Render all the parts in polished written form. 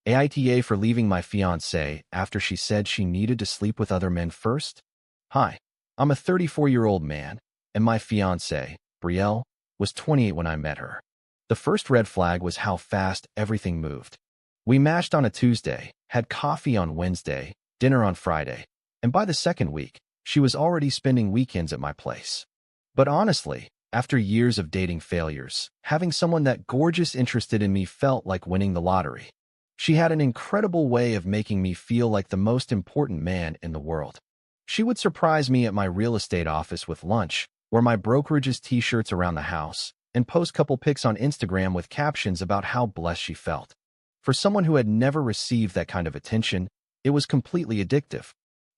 AITA for leaving my fiancée after she said she needed to sleep with other men first? Hi, I'm a 34-year-old man, and my fiancée, Brielle, was 28 when I met her. The first red flag was how fast everything moved. We matched on a Tuesday, had coffee on Wednesday, dinner on Friday, and by the second week, she was already spending weekends at my place. But honestly, after years of dating failures, having someone that gorgeous interested in me felt like winning the lottery. She had an incredible way of making me feel like the most important man in the world. She would surprise me at my real estate office with lunch, wear my brokerage's t-shirts around the house, and post couple pics on Instagram with captions about how blessed she felt. For someone who had never received that kind of attention, it was completely addictive.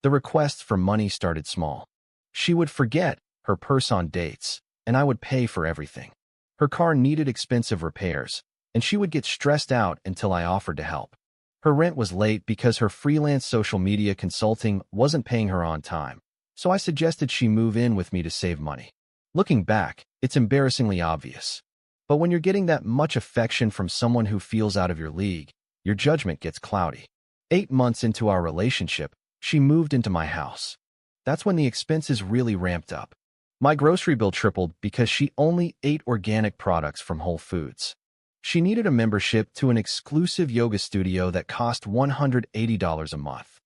The requests for money started small. She would forget her purse on dates, and I would pay for everything. Her car needed expensive repairs, and she would get stressed out until I offered to help. Her rent was late because her freelance social media consulting wasn't paying her on time, so I suggested she move in with me to save money. Looking back, it's embarrassingly obvious. But when you're getting that much affection from someone who feels out of your league, your judgment gets cloudy. 8 months into our relationship, she moved into my house. That's when the expenses really ramped up. My grocery bill tripled because she only ate organic products from Whole Foods. She needed a membership to an exclusive yoga studio that cost $180 a month.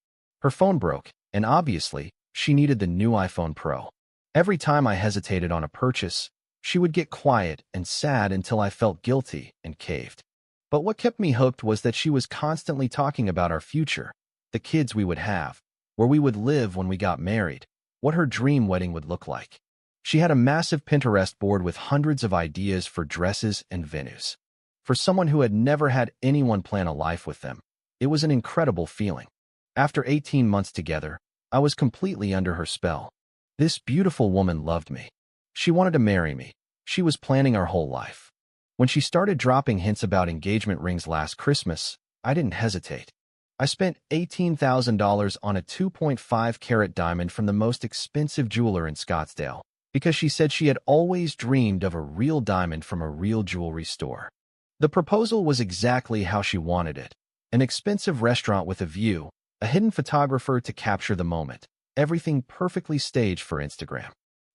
Her phone broke, and obviously, she needed the new iPhone Pro. Every time I hesitated on a purchase, she would get quiet and sad until I felt guilty and caved. But what kept me hooked was that she was constantly talking about our future, the kids we would have, where we would live when we got married, what her dream wedding would look like. She had a massive Pinterest board with hundreds of ideas for dresses and venues. For someone who had never had anyone plan a life with them, it was an incredible feeling. After 18 months together, I was completely under her spell. This beautiful woman loved me. She wanted to marry me. She was planning our whole life. When she started dropping hints about engagement rings last Christmas, I didn't hesitate. I spent $18,000 on a 2.5-carat diamond from the most expensive jeweler in Scottsdale, because she said she had always dreamed of a real diamond from a real jewelry store. The proposal was exactly how she wanted it. An expensive restaurant with a view, a hidden photographer to capture the moment, everything perfectly staged for Instagram.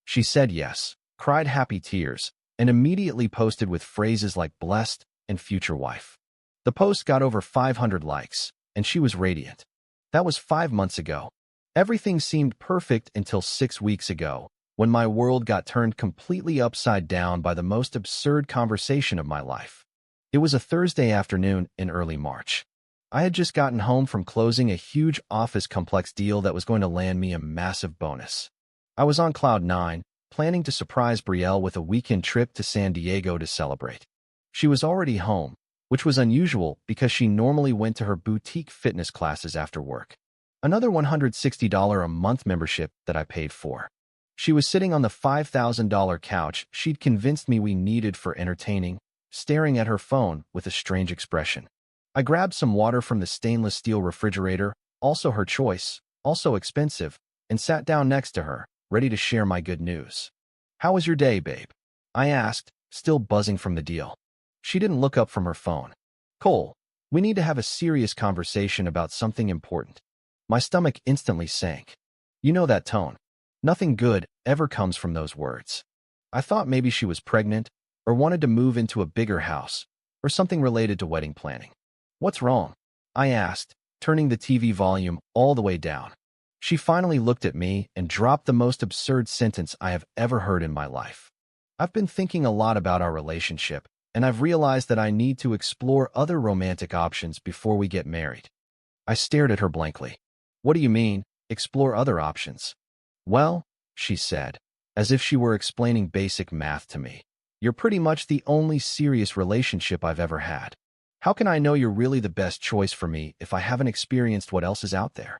She said yes, cried happy tears, and immediately posted with phrases like blessed and future wife. The post got over 500 likes, and she was radiant. That was 5 months ago. Everything seemed perfect until 6 weeks ago, when my world got turned completely upside down by the most absurd conversation of my life. It was a Thursday afternoon in early March. I had just gotten home from closing a huge office complex deal that was going to land me a massive bonus. I was on cloud 9, planning to surprise Brielle with a weekend trip to San Diego to celebrate. She was already home, which was unusual because she normally went to her boutique fitness classes after work. Another $160 a month membership that I paid for. She was sitting on the $5,000 couch she'd convinced me we needed for entertaining, staring at her phone with a strange expression. I grabbed some water from the stainless steel refrigerator, also her choice, also expensive, and sat down next to her, ready to share my good news. "How was your day, babe?" I asked, still buzzing from the deal. She didn't look up from her phone. "Cole, we need to have a serious conversation about something important." My stomach instantly sank. You know that tone. Nothing good ever comes from those words. I thought maybe she was pregnant, or wanted to move into a bigger house, or something related to wedding planning. "What's wrong?" I asked, turning the TV volume all the way down. She finally looked at me and dropped the most absurd sentence I have ever heard in my life. "I've been thinking a lot about our relationship, and I've realized that I need to explore other romantic options before we get married." I stared at her blankly. "What do you mean, explore other options?" "Well," she said, as if she were explaining basic math to me, "you're pretty much the only serious relationship I've ever had. How can I know you're really the best choice for me if I haven't experienced what else is out there?"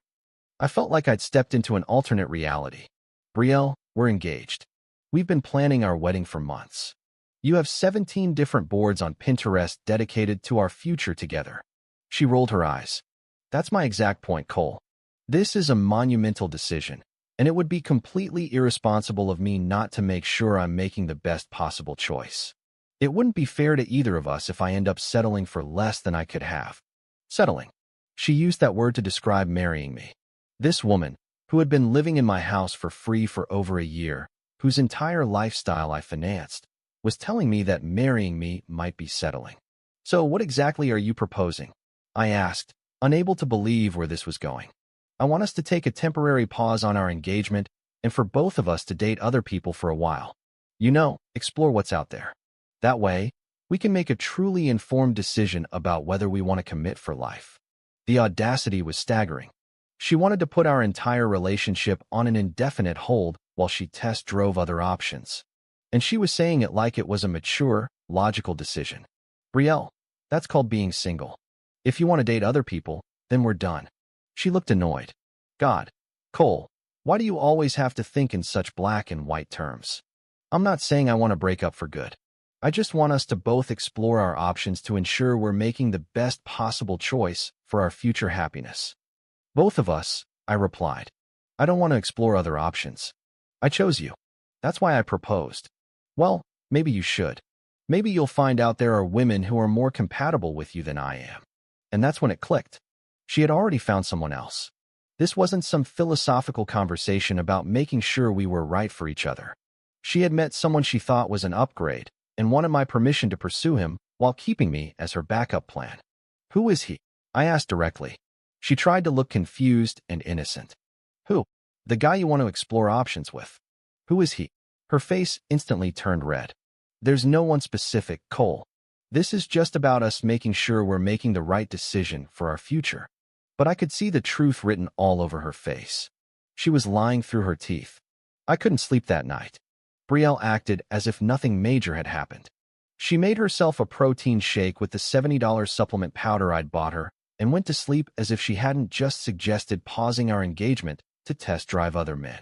I felt like I'd stepped into an alternate reality. "Brielle, we're engaged. We've been planning our wedding for months. You have 17 different boards on Pinterest dedicated to our future together." She rolled her eyes. "That's my exact point, Cole. This is a monumental decision, and it would be completely irresponsible of me not to make sure I'm making the best possible choice. It wouldn't be fair to either of us if I end up settling for less than I could have." Settling. She used that word to describe marrying me. This woman, who had been living in my house for free for over a year, whose entire lifestyle I financed, was telling me that marrying me might be settling. So what exactly are you proposing? I asked, unable to believe where this was going. I want us to take a temporary pause on our engagement and for both of us to date other people for a while. Explore what's out there. That way, we can make a truly informed decision about whether we want to commit for life. The audacity was staggering. She wanted to put our entire relationship on an indefinite hold while she test drove other options. And she was saying it like it was a mature, logical decision. Brielle, that's called being single. If you want to date other people, then we're done. She looked annoyed. God, Cole, why do you always have to think in such black and white terms? I'm not saying I want to break up for good. I just want us to both explore our options to ensure we're making the best possible choice for our future happiness. Both of us, I replied. I don't want to explore other options. I chose you. That's why I proposed. Well, maybe you should. Maybe you'll find out there are women who are more compatible with you than I am. And that's when it clicked. She had already found someone else. This wasn't some philosophical conversation about making sure we were right for each other. She had met someone she thought was an upgrade and wanted my permission to pursue him while keeping me as her backup plan. Who is he? I asked directly. She tried to look confused and innocent. Who? The guy you want to explore options with. Who is he? Her face instantly turned red. There's no one specific, Cole. This is just about us making sure we're making the right decision for our future. But I could see the truth written all over her face. She was lying through her teeth. I couldn't sleep that night. Brielle acted as if nothing major had happened. She made herself a protein shake with the $70 supplement powder I'd bought her and went to sleep as if she hadn't just suggested pausing our engagement to test drive other men.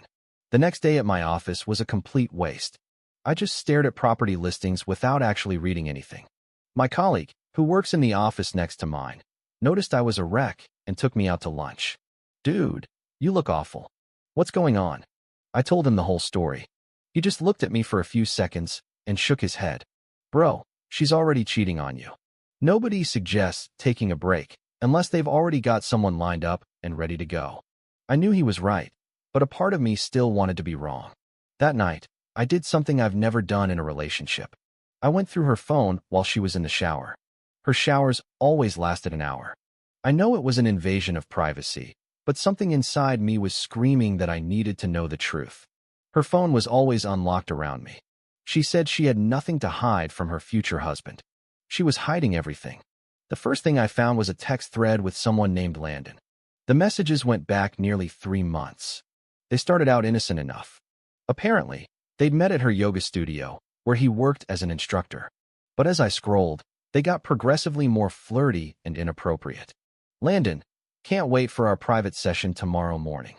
The next day at my office was a complete waste. I just stared at property listings without actually reading anything. My colleague, who works in the office next to mine, noticed I was a wreck and took me out to lunch. Dude, you look awful. What's going on? I told him the whole story. He just looked at me for a few seconds and shook his head. Bro, she's already cheating on you. Nobody suggests taking a break unless they've already got someone lined up and ready to go. I knew he was right, but a part of me still wanted to be wrong. That night, I did something I've never done in a relationship. I went through her phone while she was in the shower. Her showers always lasted an hour. I know it was an invasion of privacy, but something inside me was screaming that I needed to know the truth. Her phone was always unlocked around me. She said she had nothing to hide from her future husband. She was hiding everything. The first thing I found was a text thread with someone named Landon. The messages went back nearly 3 months. They started out innocent enough. Apparently, they'd met at her yoga studio, where he worked as an instructor. But as I scrolled, they got progressively more flirty and inappropriate. Landon, can't wait for our private session tomorrow morning.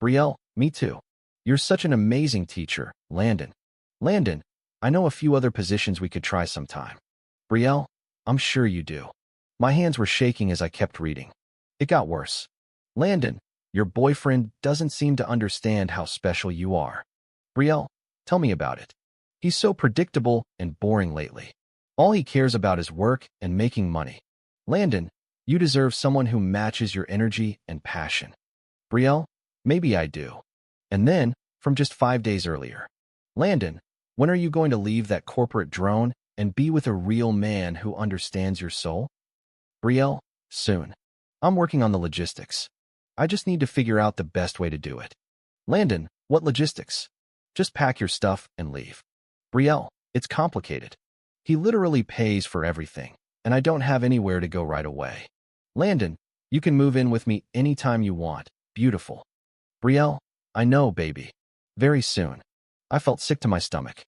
Brielle, me too. You're such an amazing teacher, Landon. Landon, I know a few other positions we could try sometime. Brielle, I'm sure you do. My hands were shaking as I kept reading. It got worse. Landon, your boyfriend doesn't seem to understand how special you are. Brielle, tell me about it. He's so predictable and boring lately. All he cares about is work and making money. Landon, you deserve someone who matches your energy and passion. Brielle, maybe I do. And then, from just 5 days earlier. Landon, when are you going to leave that corporate drone and be with a real man who understands your soul? Brielle, soon. I'm working on the logistics. I just need to figure out the best way to do it. Landon, what logistics? Just pack your stuff and leave. Brielle, it's complicated. He literally pays for everything, and I don't have anywhere to go right away. Landon, you can move in with me anytime you want. Beautiful. Brielle, I know, baby. Very soon. I felt sick to my stomach.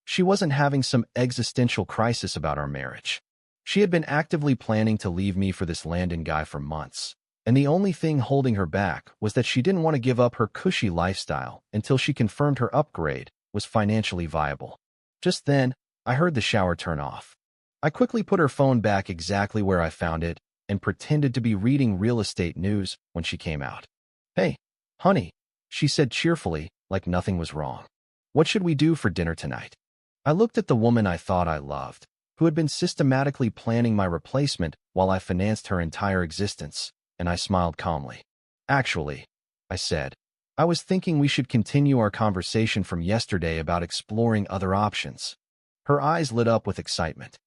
She wasn't having some existential crisis about our marriage. She had been actively planning to leave me for this Landon guy for months, and the only thing holding her back was that she didn't want to give up her cushy lifestyle until she confirmed her upgrade was financially viable. Just then, I heard the shower turn off. I quickly put her phone back exactly where I found it and pretended to be reading real estate news when she came out. Hey, honey, she said cheerfully, like nothing was wrong. What should we do for dinner tonight? I looked at the woman I thought I loved, who had been systematically planning my replacement while I financed her entire existence, and I smiled calmly. Actually, I said, I was thinking we should continue our conversation from yesterday about exploring other options. Her eyes lit up with excitement.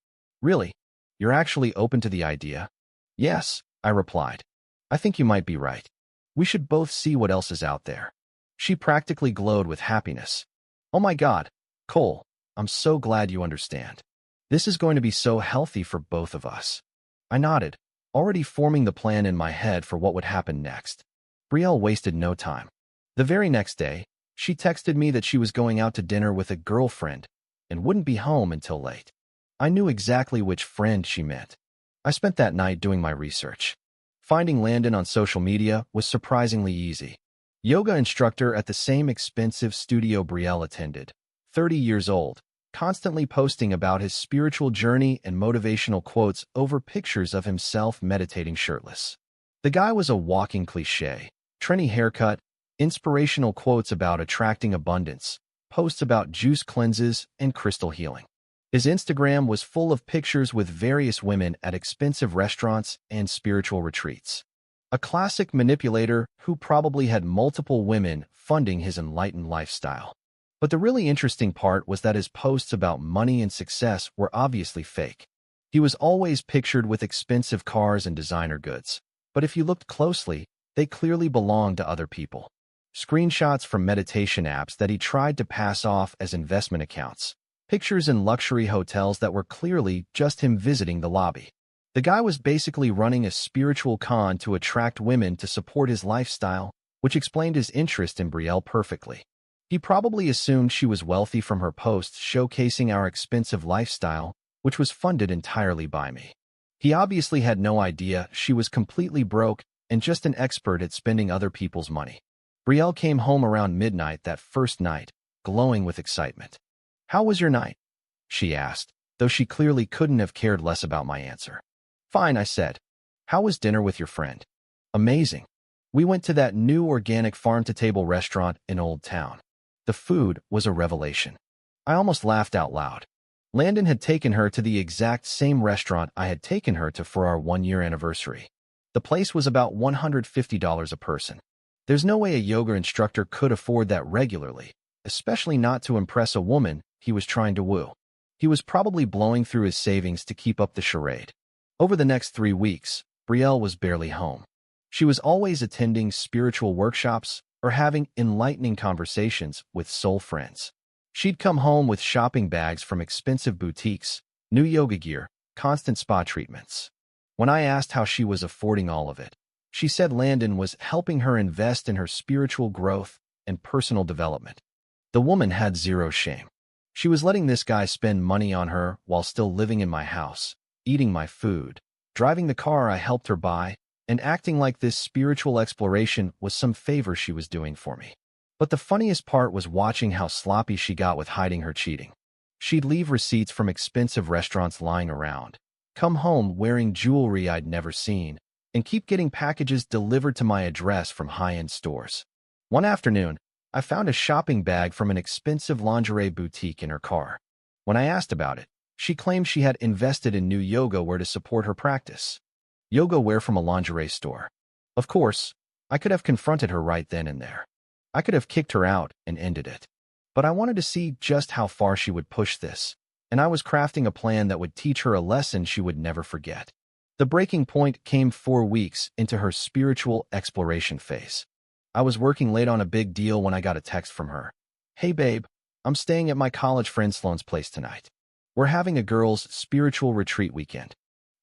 Really? You're actually open to the idea? Yes, I replied. I think you might be right. We should both see what else is out there. She practically glowed with happiness. Oh my God, Cole, I'm so glad you understand. This is going to be so healthy for both of us. I nodded, already forming the plan in my head for what would happen next. Brielle wasted no time. The very next day, she texted me that she was going out to dinner with a girlfriend and wouldn't be home until late. I knew exactly which friend she meant. I spent that night doing my research. Finding Landon on social media was surprisingly easy. Yoga instructor at the same expensive studio Brielle attended, 30 years old, constantly posting about his spiritual journey and motivational quotes over pictures of himself meditating shirtless. The guy was a walking cliché, trendy haircut, inspirational quotes about attracting abundance, posts about juice cleanses and crystal healing. His Instagram was full of pictures with various women at expensive restaurants and spiritual retreats. A classic manipulator who probably had multiple women funding his enlightened lifestyle. But the really interesting part was that his posts about money and success were obviously fake. He was always pictured with expensive cars and designer goods, but if you looked closely, they clearly belonged to other people. Screenshots from meditation apps that he tried to pass off as investment accounts. Pictures in luxury hotels that were clearly just him visiting the lobby. The guy was basically running a spiritual con to attract women to support his lifestyle, which explained his interest in Brielle perfectly. He probably assumed she was wealthy from her posts showcasing our expensive lifestyle, which was funded entirely by me. He obviously had no idea she was completely broke and just an expert at spending other people's money. Brielle came home around midnight that first night, glowing with excitement. How was your night? She asked, though she clearly couldn't have cared less about my answer. Fine, I said. How was dinner with your friend? Amazing. We went to that new organic farm-to-table restaurant in Old Town. The food was a revelation. I almost laughed out loud. Landon had taken her to the exact same restaurant I had taken her to for our one-year anniversary. The place was about $150 a person. There's no way a yoga instructor could afford that regularly, especially not to impress a woman he was trying to woo. He was probably blowing through his savings to keep up the charade. Over the next 3 weeks, Brielle was barely home. She was always attending spiritual workshops or having enlightening conversations with soul friends. She'd come home with shopping bags from expensive boutiques, new yoga gear, constant spa treatments. When I asked how she was affording all of it, she said Landon was helping her invest in her spiritual growth and personal development. The woman had zero shame. She was letting this guy spend money on her while still living in my house, eating my food, driving the car I helped her buy, and acting like this spiritual exploration was some favor she was doing for me. But the funniest part was watching how sloppy she got with hiding her cheating. She'd leave receipts from expensive restaurants lying around, come home wearing jewelry I'd never seen, and keep getting packages delivered to my address from high-end stores. One afternoon, I found a shopping bag from an expensive lingerie boutique in her car. When I asked about it, she claimed she had invested in new yoga wear to support her practice. Yoga wear from a lingerie store. Of course, I could have confronted her right then and there. I could have kicked her out and ended it. But I wanted to see just how far she would push this, and I was crafting a plan that would teach her a lesson she would never forget. The breaking point came 4 weeks into her spiritual exploration phase. I was working late on a big deal when I got a text from her. Hey babe, I'm staying at my college friend Sloane's place tonight. We're having a girls' spiritual retreat weekend.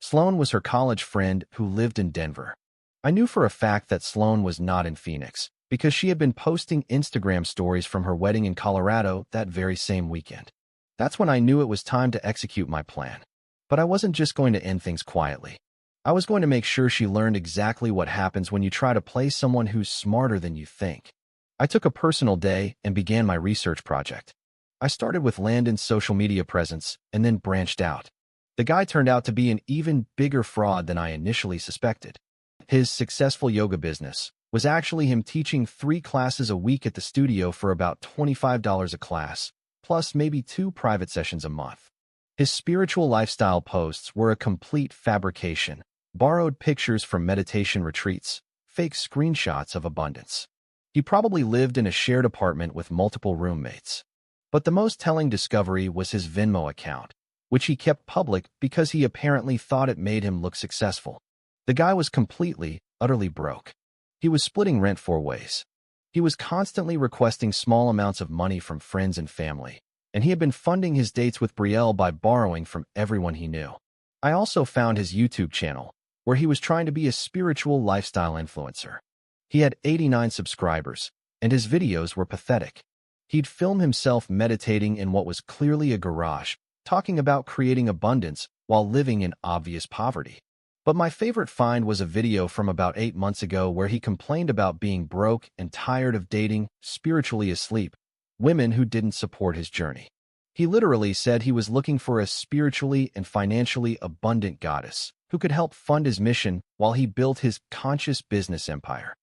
Sloane was her college friend who lived in Denver. I knew for a fact that Sloane was not in Phoenix because she had been posting Instagram stories from her wedding in Colorado that very same weekend. That's when I knew it was time to execute my plan. But I wasn't just going to end things quietly. I was going to make sure she learned exactly what happens when you try to play someone who's smarter than you think. I took a personal day and began my research project. I started with Landon's social media presence and then branched out. The guy turned out to be an even bigger fraud than I initially suspected. His successful yoga business was actually him teaching 3 classes a week at the studio for about $25 a class, plus maybe 2 private sessions a month. His spiritual lifestyle posts were a complete fabrication, borrowed pictures from meditation retreats, fake screenshots of abundance. He probably lived in a shared apartment with multiple roommates. But the most telling discovery was his Venmo account, which he kept public because he apparently thought it made him look successful. The guy was completely, utterly broke. He was splitting rent 4 ways. He was constantly requesting small amounts of money from friends and family, and he had been funding his dates with Betrayal by borrowing from everyone he knew. I also found his YouTube channel, where he was trying to be a spiritual lifestyle influencer. He had 89 subscribers, and his videos were pathetic. He'd film himself meditating in what was clearly a garage, talking about creating abundance while living in obvious poverty. But my favorite find was a video from about 8 months ago where he complained about being broke and tired of dating, spiritually asleep, women who didn't support his journey. He literally said he was looking for a spiritually and financially abundant goddess who could help fund his mission while he built his conscious business empire.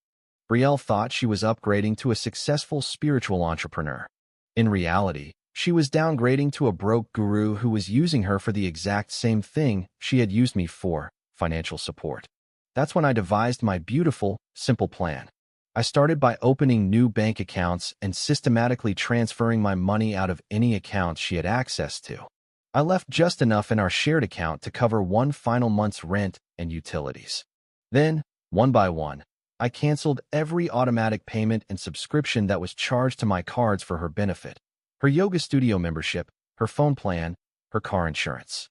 Betrayal thought she was upgrading to a successful spiritual entrepreneur. In reality, she was downgrading to a broke guru who was using her for the exact same thing she had used me for, financial support. That's when I devised my beautiful, simple plan. I started by opening new bank accounts and systematically transferring my money out of any accounts she had access to. I left just enough in our shared account to cover one final month's rent and utilities. Then, one by one, I canceled every automatic payment and subscription that was charged to my cards for her benefit: her yoga studio membership, her phone plan, her car insurance.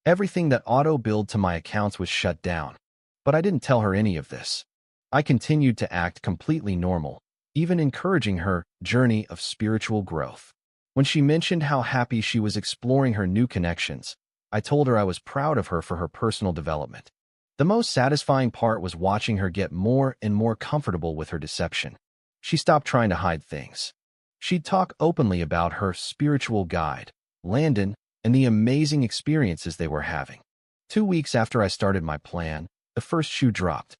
Everything that auto-billed to my accounts was shut down. But I didn't tell her any of this. I continued to act completely normal, even encouraging her journey of spiritual growth. When she mentioned how happy she was exploring her new connections, I told her I was proud of her for her personal development. The most satisfying part was watching her get more and more comfortable with her deception. She stopped trying to hide things. She'd talk openly about her spiritual guide, Landon, and the amazing experiences they were having. 2 weeks after I started my plan, the first shoe dropped.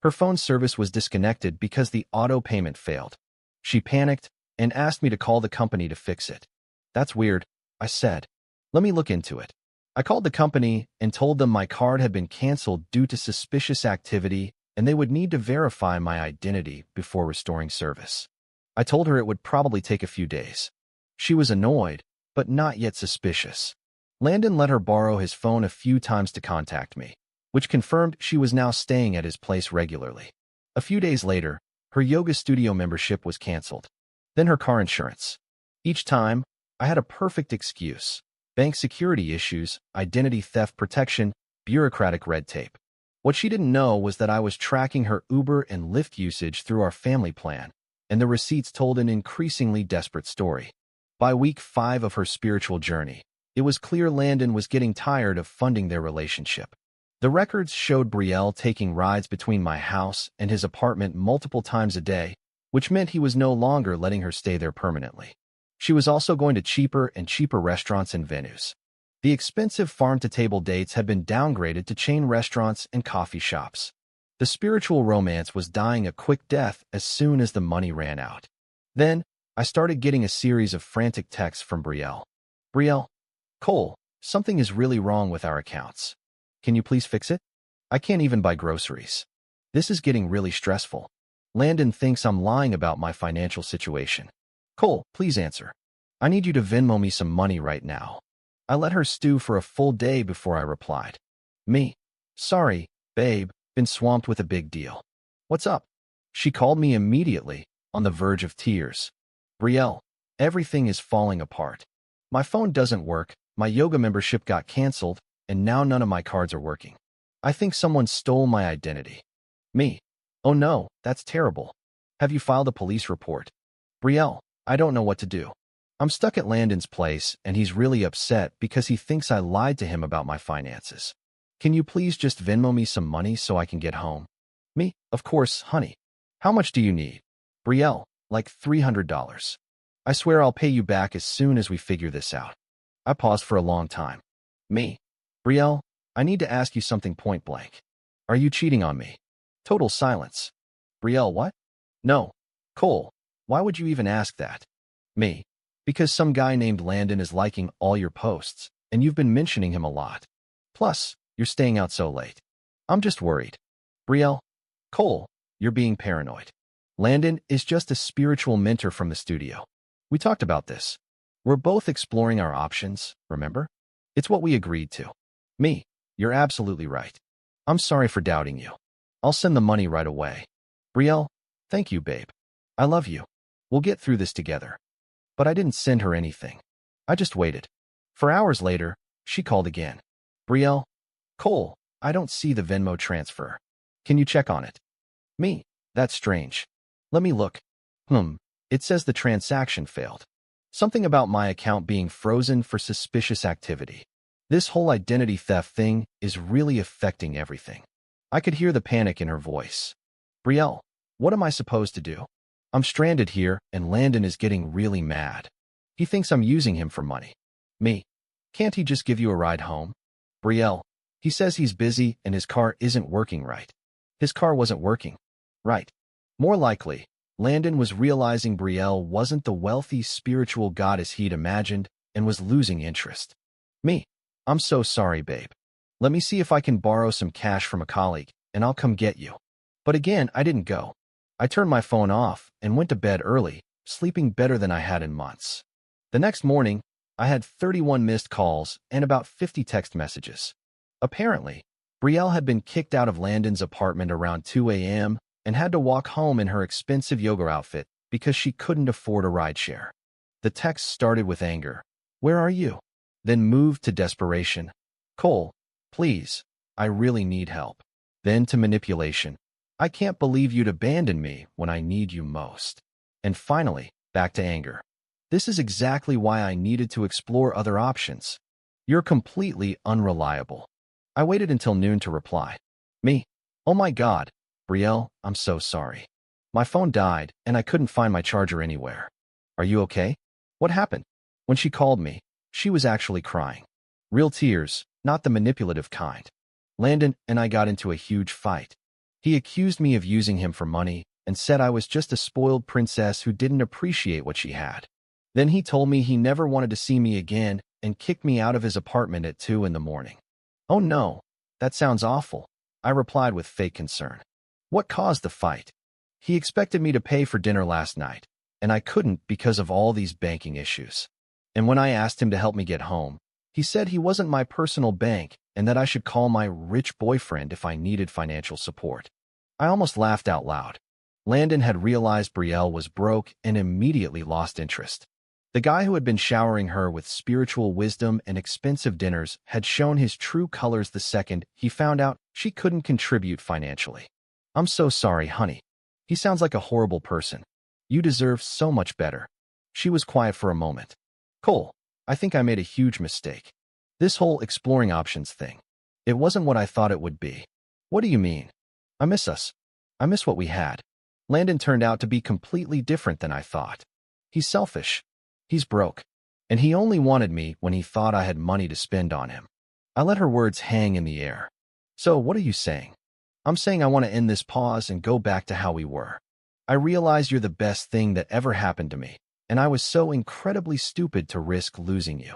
Her phone service was disconnected because the auto payment failed. She panicked and asked me to call the company to fix it. "That's weird," I said. "Let me look into it." I called the company and told them my card had been canceled due to suspicious activity and they would need to verify my identity before restoring service. I told her it would probably take a few days. She was annoyed, but not yet suspicious. Landon let her borrow his phone a few times to contact me, which confirmed she was now staying at his place regularly. A few days later, her yoga studio membership was canceled. Then her car insurance. Each time, I had a perfect excuse: bank security issues, identity theft protection, bureaucratic red tape. What she didn't know was that I was tracking her Uber and Lyft usage through our family plan, and the receipts told an increasingly desperate story. By week 5 of her spiritual journey, it was clear Landon was getting tired of funding their relationship. The records showed Betrayal taking rides between my house and his apartment multiple times a day, which meant he was no longer letting her stay there permanently. She was also going to cheaper and cheaper restaurants and venues. The expensive farm-to-table dates had been downgraded to chain restaurants and coffee shops. The spiritual romance was dying a quick death as soon as the money ran out. Then, I started getting a series of frantic texts from Betrayal. "Betrayal, Cole, something is really wrong with our accounts. Can you please fix it? I can't even buy groceries. This is getting really stressful. Landon thinks I'm lying about my financial situation. Cole, please answer. I need you to Venmo me some money right now." I let her stew for a full day before I replied. "Me? Sorry, babe, been swamped with a big deal. What's up?" She called me immediately, on the verge of tears. "Betrayal, everything is falling apart. My phone doesn't work, my yoga membership got canceled, and now none of my cards are working. I think someone stole my identity." Me? "Oh no, that's terrible. Have you filed a police report?" "Betrayal, I don't know what to do. I'm stuck at Landon's place, and he's really upset because he thinks I lied to him about my finances. Can you please just Venmo me some money so I can get home?" Me? "Of course, honey. How much do you need?" "Betrayal, like $300. I swear I'll pay you back as soon as we figure this out." I paused for a long time. Me? "Betrayal, I need to ask you something point blank. Are you cheating on me?" Total silence. "Betrayal, what?" "No. Cole, why would you even ask that?" Me? "Because some guy named Landon is liking all your posts, and you've been mentioning him a lot. Plus, you're staying out so late. I'm just worried. Brielle, Cole, you're being paranoid. Landon is just a spiritual mentor from the studio. We talked about this. We're both exploring our options, remember? It's what we agreed to. Me, you're absolutely right. I'm sorry for doubting you. I'll send the money right away. Brielle, thank you, babe. I love you. We'll get through this together. But I didn't send her anything. I just waited. For hours later, she called again. Brielle, Cole, I don't see the Venmo transfer. Can you check on it? Me, that's strange. Let me look. It says the transaction failed. Something about my account being frozen for suspicious activity. This whole identity theft thing is really affecting everything. I could hear the panic in her voice. Brielle, what am I supposed to do? I'm stranded here, and Landon is getting really mad. He thinks I'm using him for money. Me, can't he just give you a ride home? Brielle, he says he's busy and his car isn't working right. His car wasn't working. Right. More likely, Landon was realizing Brielle wasn't the wealthy spiritual goddess he'd imagined and was losing interest. Me, I'm so sorry, babe. Let me see if I can borrow some cash from a colleague, and I'll come get you. But again, I didn't go. I turned my phone off and went to bed early, sleeping better than I had in months. The next morning, I had 31 missed calls and about 50 text messages. Apparently, Brielle had been kicked out of Landon's apartment around 2 a.m. and had to walk home in her expensive yoga outfit because she couldn't afford a rideshare. The text started with anger. Where are you? Then moved to desperation. Cole, please, I really need help. Then to manipulation. I can't believe you'd abandon me when I need you most. And finally, back to anger. This is exactly why I needed to explore other options. You're completely unreliable. I waited until noon to reply. Me, oh my God, Brielle, I'm so sorry. My phone died and I couldn't find my charger anywhere. Are you okay? What happened? When she called me, she was actually crying. Real tears, not the manipulative kind. Landon and I got into a huge fight. He accused me of using him for money and said I was just a spoiled princess who didn't appreciate what she had. Then he told me he never wanted to see me again and kicked me out of his apartment at 2 in the morning. Oh no, that sounds awful, I replied with fake concern. What caused the fight? He expected me to pay for dinner last night, and I couldn't because of all these banking issues. And when I asked him to help me get home, he said he wasn't my personal bank and that I should call my rich boyfriend if I needed financial support. I almost laughed out loud. Landon had realized Brielle was broke and immediately lost interest. The guy who had been showering her with spiritual wisdom and expensive dinners had shown his true colors the second he found out she couldn't contribute financially. I'm so sorry, honey. He sounds like a horrible person. You deserve so much better. She was quiet for a moment. Cole, I think I made a huge mistake. This whole exploring options thing. It wasn't what I thought it would be. What do you mean? I miss us. I miss what we had. Landon turned out to be completely different than I thought. He's selfish. He's broke. And he only wanted me when he thought I had money to spend on him. I let her words hang in the air. So what are you saying? I'm saying I want to end this pause and go back to how we were. I realize you're the best thing that ever happened to me, and I was so incredibly stupid to risk losing you.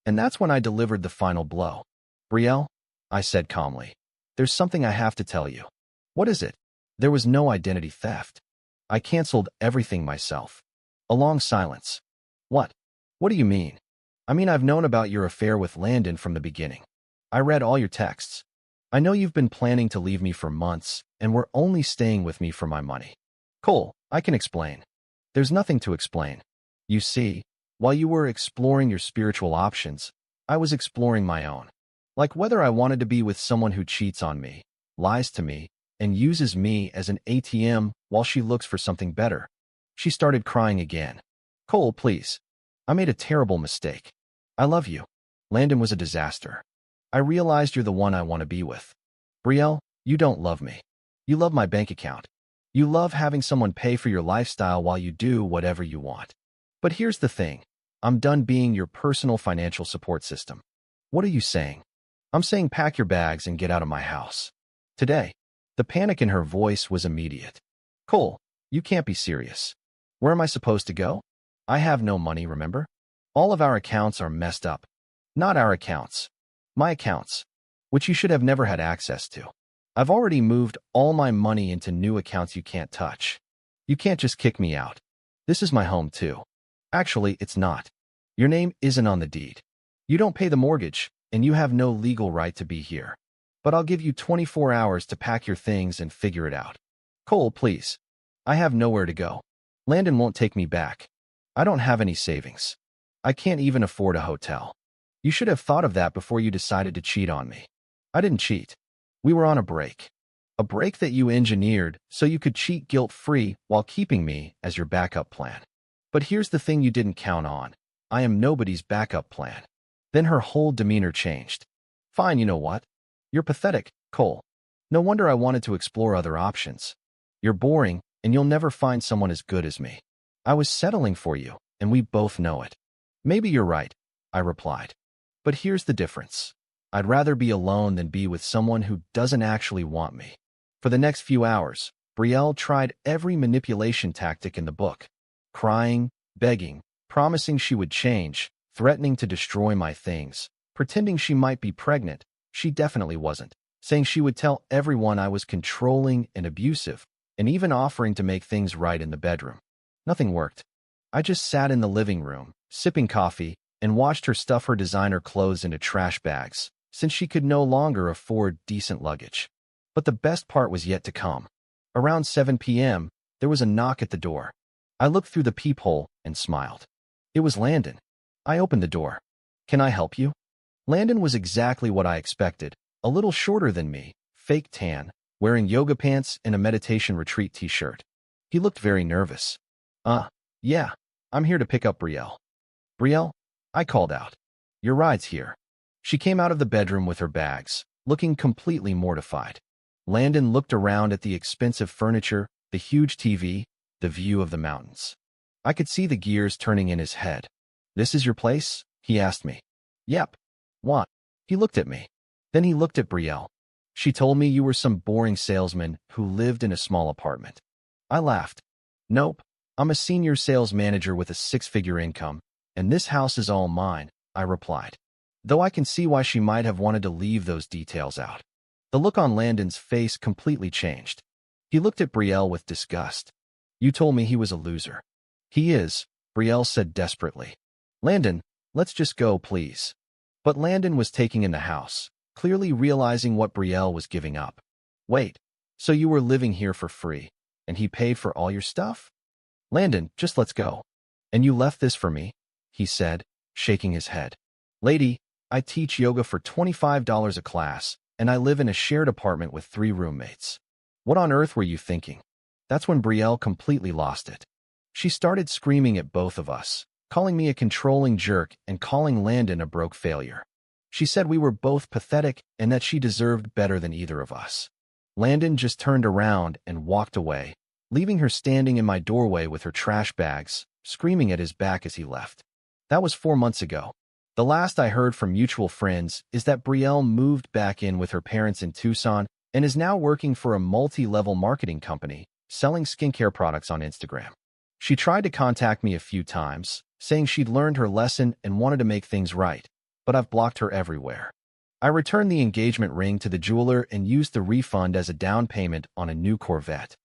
And that's when I delivered the final blow. Brielle, I said calmly, there's something I have to tell you. What is it? There was no identity theft. I canceled everything myself. A long silence. What? What do you mean? I mean, I've known about your affair with Landon from the beginning. I read all your texts. I know you've been planning to leave me for months and were only staying with me for my money. Cole, I can explain. There's nothing to explain. You see, while you were exploring your spiritual options, I was exploring my own. Like whether I wanted to be with someone who cheats on me, lies to me, and uses me as an ATM while she looks for something better. She started crying again. Cole, please. I made a terrible mistake. I love you. Landon was a disaster. I realized you're the one I want to be with. Brielle, you don't love me. You love my bank account. You love having someone pay for your lifestyle while you do whatever you want. But here's the thing. I'm done being your personal financial support system. What are you saying? I'm saying pack your bags and get out of my house. Today. The panic in her voice was immediate. Cole, you can't be serious. Where am I supposed to go? I have no money, remember? All of our accounts are messed up. Not our accounts. My accounts, which you should have never had access to. I've already moved all my money into new accounts you can't touch. You can't just kick me out. This is my home too. Actually, it's not. Your name isn't on the deed. You don't pay the mortgage, and you have no legal right to be here. But I'll give you 24 hours to pack your things and figure it out. Cole, please. I have nowhere to go. Landon won't take me back. I don't have any savings. I can't even afford a hotel. You should have thought of that before you decided to cheat on me. I didn't cheat. We were on a break. A break that you engineered so you could cheat guilt-free while keeping me as your backup plan. But here's the thing you didn't count on. I am nobody's backup plan. Then her whole demeanor changed. Fine, you know what? You're pathetic, Cole. No wonder I wanted to explore other options. You're boring, and you'll never find someone as good as me. I was settling for you, and we both know it. Maybe you're right, I replied. But here's the difference. I'd rather be alone than be with someone who doesn't actually want me. For the next few hours, Betrayal tried every manipulation tactic in the book. Crying, begging, promising she would change, threatening to destroy my things, pretending she might be pregnant. She definitely wasn't. Saying she would tell everyone I was controlling and abusive, and even offering to make things right in the bedroom. Nothing worked. I just sat in the living room, sipping coffee, and watched her stuff her designer clothes into trash bags, since she could no longer afford decent luggage. But the best part was yet to come. Around 7 p.m., there was a knock at the door. I looked through the peephole and smiled. It was Landon. I opened the door. Can I help you? Landon was exactly what I expected, a little shorter than me, fake tan, wearing yoga pants and a meditation retreat t-shirt. He looked very nervous. Yeah, I'm here to pick up Betrayal. Betrayal? I called out. Your ride's here. She came out of the bedroom with her bags, looking completely mortified. Landon looked around at the expensive furniture, the huge TV, the view of the mountains. I could see the gears turning in his head. This is your place? He asked me. Yep. What? He looked at me. Then he looked at Betrayal. She told me you were some boring salesman who lived in a small apartment. I laughed. Nope. I'm a senior sales manager with a 6-figure income, and this house is all mine, I replied. Though I can see why she might have wanted to leave those details out. The look on Landon's face completely changed. He looked at Betrayal with disgust. You told me he was a loser. He is, Betrayal said desperately. Landon, let's just go, please. But Landon was taking in the house, clearly realizing what Betrayal was giving up. Wait, so you were living here for free, and he paid for all your stuff? Landon, just let's go. And you left this for me? He said, shaking his head. Lady, I teach yoga for $25 a class, and I live in a shared apartment with 3 roommates. What on earth were you thinking? That's when Betrayal completely lost it. She started screaming at both of us, calling me a controlling jerk and calling Landon a broke failure. She said we were both pathetic and that she deserved better than either of us. Landon just turned around and walked away, leaving her standing in my doorway with her trash bags, screaming at his back as he left. That was 4 months ago. The last I heard from mutual friends is that Betrayal moved back in with her parents in Tucson and is now working for a multi-level marketing company, selling skincare products on Instagram. She tried to contact me a few times, saying she'd learned her lesson and wanted to make things right, but I've blocked her everywhere. I returned the engagement ring to the jeweler and used the refund as a down payment on a new Corvette.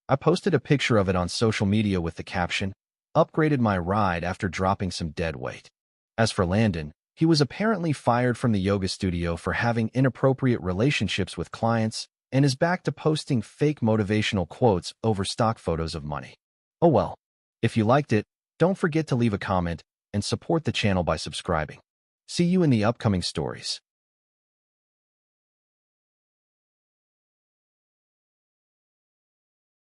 I posted a picture of it on social media with the caption, "Upgraded my ride after dropping some dead weight." As for Landon, he was apparently fired from the yoga studio for having inappropriate relationships with clients and is back to posting fake motivational quotes over stock photos of money. Oh well. If you liked it, don't forget to leave a comment and support the channel by subscribing. See you in the upcoming stories.